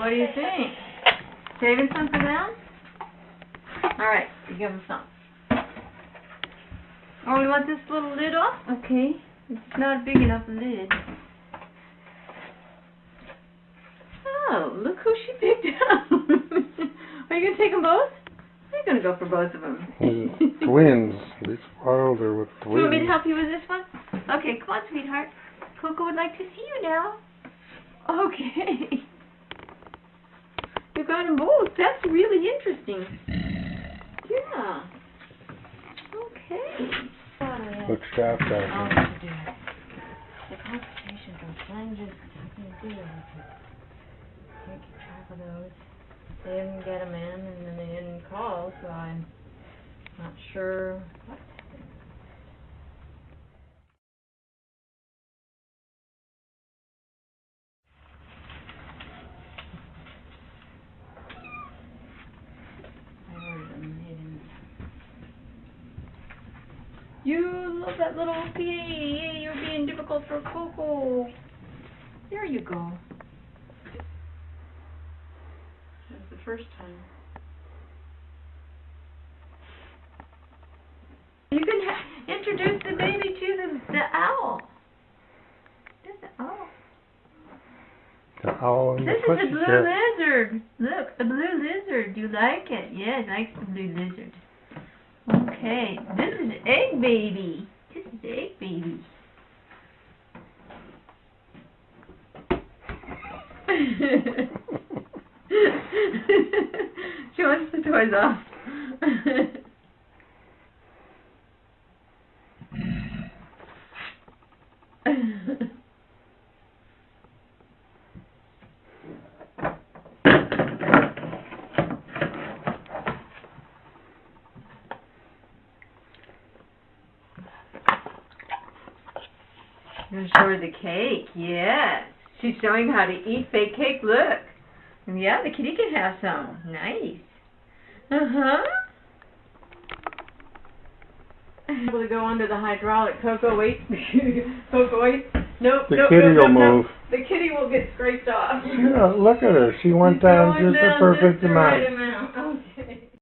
What do you think? Saving some for them? Alright, you give them some. Oh, you want this little lid off? Okay. It's not a big enough lid. Oh, look who she picked up. Are you going to take them both? I'm going to go for both of them. Twins. They spoiled her with twins. You want me to help you with this one? Okay, come on, sweetheart. Coco would like to see you now. Okay. You got them both. That's really interesting. Yeah. Okay. Look strapped Oh, out. the complications of flanges. Nothing to do with it. Can't keep track of those. They didn't get them in, and then they didn't call, so I'm not sure what happened. I ordered them. They didn't. You love that little kitty. You're being difficult for Coco. There you go. That was the first time. You can introduce the baby to the owl. There's the owl. The owl and This the is a blue pussycat. lizard. Look, a blue lizard. Do you like it? Yeah, I like the blue lizard. Okay, this is egg baby. This is egg baby. She wants the toys off. I'm going to show her the cake. Yes. She's showing how to eat fake cake. Look. Yeah, the kitty can have some. Nice. Uh-huh. Able to go under the hydraulic. Coco, wait. Coco, wait. Nope, The nope, kitty nope, will nope, move. nope. The kitty will get scraped off. Yeah, look at her. She went down Going just the down perfect just the right amount. amount.